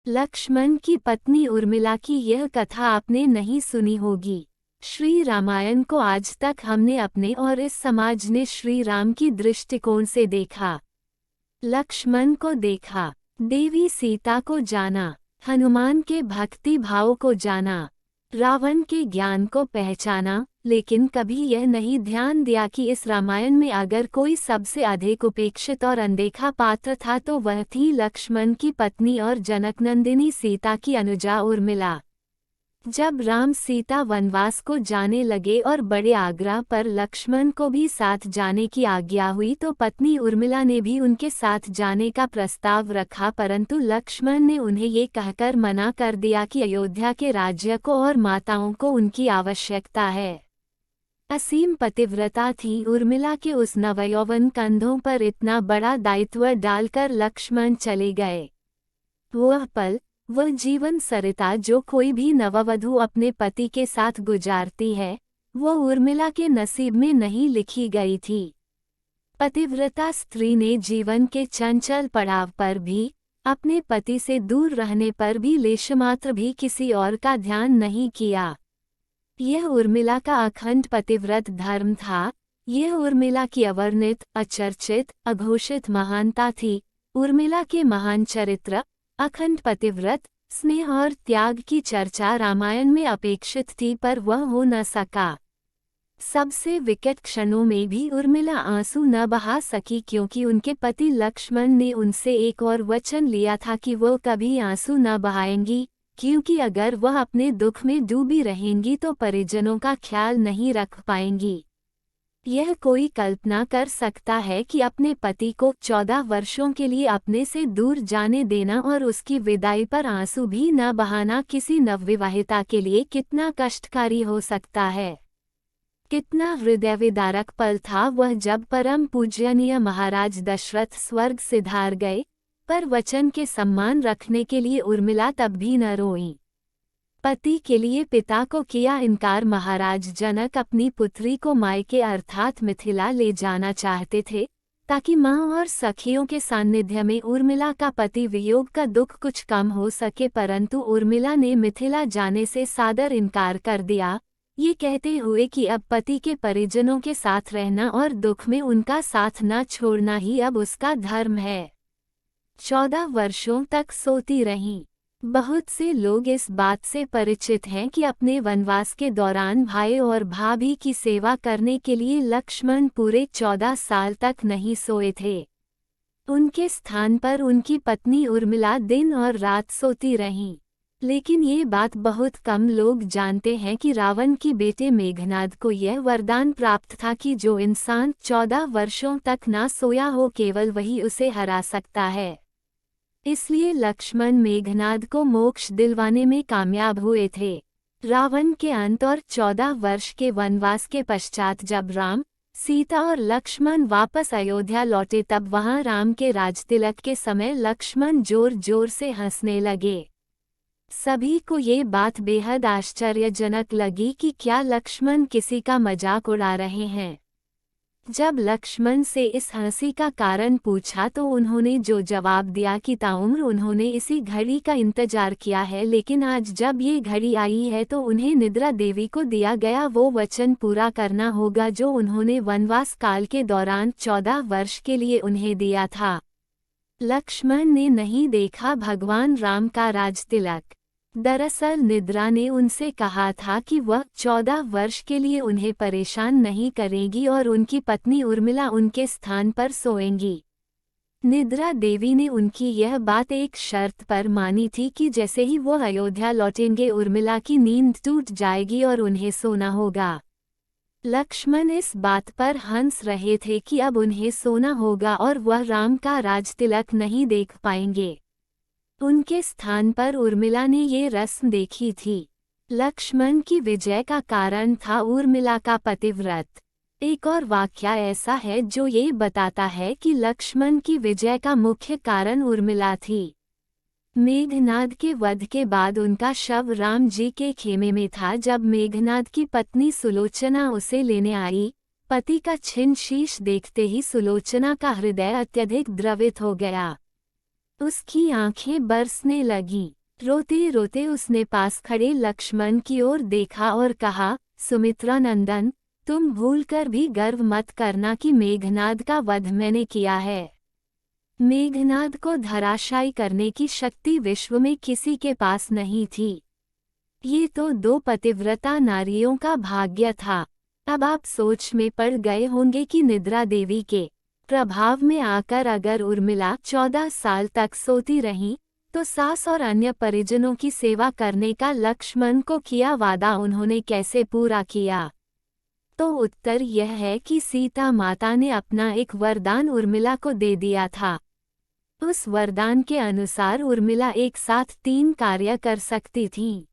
लक्ष्मण की पत्नी उर्मिला की यह कथा आपने नहीं सुनी होगी। श्री रामायण को आज तक हमने अपने और इस समाज ने श्री राम की दृष्टिकोण से देखा। लक्ष्मण को देखा, देवी सीता को जाना, हनुमान के भक्ति भाव को जाना, रावण के ज्ञान को पहचाना, लेकिन कभी यह नहीं ध्यान दिया कि इस रामायण में अगर कोई सबसे अधिक उपेक्षित और अनदेखा पात्र था तो वह थी लक्ष्मण की पत्नी और जनकनंदिनी सीता की अनुजा उर्मिला। जब राम सीता वनवास को जाने लगे और बड़े आग्रह पर लक्ष्मण को भी साथ जाने की आज्ञा हुई तो पत्नी उर्मिला ने भी उनके साथ जाने का प्रस्ताव रखा, परंतु लक्ष्मण ने उन्हें ये कहकर मना कर दिया कि अयोध्या के राज्य को और माताओं को उनकी आवश्यकता है। असीम पतिव्रता थी उर्मिला के उस नवयौवन कंधों पर इतना बड़ा दायित्व डालकर लक्ष्मण चले गए। वह पल, वह जीवन सरिता जो कोई भी नववधू अपने पति के साथ गुजारती है, वह उर्मिला के नसीब में नहीं लिखी गई थी। पतिव्रता स्त्री ने जीवन के चंचल पड़ाव पर भी, अपने पति से दूर रहने पर भी लेशमात्र भी किसी और का ध्यान नहीं किया। यह उर्मिला का अखंड पतिव्रत धर्म था। यह उर्मिला की अवर्णित, अचर्चित, अघोषित महानता थी। उर्मिला के महान चरित्र, अखंड पतिव्रत, स्नेह और त्याग की चर्चा रामायण में अपेक्षित थी, पर वह हो न सका। सबसे विकट क्षणों में भी उर्मिला आंसू न बहा सकी, क्योंकि उनके पति लक्ष्मण ने उनसे एक और वचन लिया था कि वो कभी आंसू न बहाएंगी, क्योंकि अगर वह अपने दुख में डूबी रहेंगी तो परिजनों का ख्याल नहीं रख पाएंगी। यह कोई कल्पना कर सकता है कि अपने पति को 14 वर्षों के लिए अपने से दूर जाने देना और उसकी विदाई पर आंसू भी न बहाना किसी नवविवाहिता के लिए कितना कष्टकारी हो सकता है। कितना हृदयविदारक पल था वह जब परम पूज्यनीय महाराज दशरथ स्वर्ग सिधार गए, पर वचन के सम्मान रखने के लिए उर्मिला तब भी न रोई। पति के लिए पिता को किया इनकार। महाराज जनक अपनी पुत्री को मायके अर्थात मिथिला ले जाना चाहते थे, ताकि मां और सखियों के सान्निध्य में उर्मिला का पति वियोग का दुख कुछ कम हो सके, परंतु उर्मिला ने मिथिला जाने से सादर इनकार कर दिया, ये कहते हुए कि अब पति के परिजनों के साथ रहना और दुख में उनका साथ न छोड़ना ही अब उसका धर्म है। 14 वर्षों तक सोती रहीं। बहुत से लोग इस बात से परिचित हैं कि अपने वनवास के दौरान भाई और भाभी की सेवा करने के लिए लक्ष्मण पूरे 14 साल तक नहीं सोए थे। उनके स्थान पर उनकी पत्नी उर्मिला दिन और रात सोती रहीं। लेकिन ये बात बहुत कम लोग जानते हैं कि रावण की बेटे मेघनाद को यह वरदान प्राप्त था कि जो इंसान 14 वर्षों तक ना सोया हो केवल वही उसे हरा सकता है। इसलिए लक्ष्मण मेघनाद को मोक्ष दिलवाने में कामयाब हुए थे। रावण के अंत और 14 वर्ष के वनवास के पश्चात जब राम, सीता और लक्ष्मण वापस अयोध्या लौटे तब वहां राम के राजतिलक के समय लक्ष्मण जोर जोर से हंसने लगे। सभी को ये बात बेहद आश्चर्यजनक लगी कि क्या लक्ष्मण किसी का मजाक उड़ा रहे हैं। जब लक्ष्मण से इस हंसी का कारण पूछा तो उन्होंने जो जवाब दिया कि ताउम्र उन्होंने इसी घड़ी का इंतजार किया है, लेकिन आज जब ये घड़ी आई है तो उन्हें निद्रा देवी को दिया गया वो वचन पूरा करना होगा जो उन्होंने वनवास काल के दौरान 14 वर्ष के लिए उन्हें दिया था। लक्ष्मण ने नहीं देखा भगवान राम का राजतिलक। दरअसल निद्रा ने उनसे कहा था कि वह 14 वर्ष के लिए उन्हें परेशान नहीं करेगी और उनकी पत्नी उर्मिला उनके स्थान पर सोएंगी। निद्रा देवी ने उनकी यह बात एक शर्त पर मानी थी कि जैसे ही वो अयोध्या लौटेंगे उर्मिला की नींद टूट जाएगी और उन्हें सोना होगा। लक्ष्मण इस बात पर हंस रहे थे कि अब उन्हें सोना होगा और वह राम का राजतिलक नहीं देख पाएंगे। उनके स्थान पर उर्मिला ने ये रस्म देखी थी। लक्ष्मण की विजय का कारण था उर्मिला का पतिव्रत। एक और वाक्या ऐसा है जो ये बताता है कि लक्ष्मण की विजय का मुख्य कारण उर्मिला थी। मेघनाद के वध के बाद उनका शव राम जी के खेमे में था। जब मेघनाद की पत्नी सुलोचना उसे लेने आई, पति का छिन्न शीश देखते ही सुलोचना का हृदय अत्यधिक द्रवित हो गया। उसकी आंखें बरसने लगी। रोते रोते उसने पास खड़े लक्ष्मण की ओर देखा और कहा, सुमित्रा नंदन, तुम भूलकर भी गर्व मत करना कि मेघनाद का वध मैंने किया है। मेघनाद को धराशायी करने की शक्ति विश्व में किसी के पास नहीं थी। ये तो दो पतिव्रता नारियों का भाग्य था। अब आप सोच में पड़ गए होंगे कि निद्रा देवी के प्रभाव में आकर अगर उर्मिला 14 साल तक सोती रही तो सास और अन्य परिजनों की सेवा करने का लक्ष्मण को किया वादा उन्होंने कैसे पूरा किया। तो उत्तर यह है कि सीता माता ने अपना एक वरदान उर्मिला को दे दिया था। उस वरदान के अनुसार उर्मिला एक साथ 3 कार्य कर सकती थी।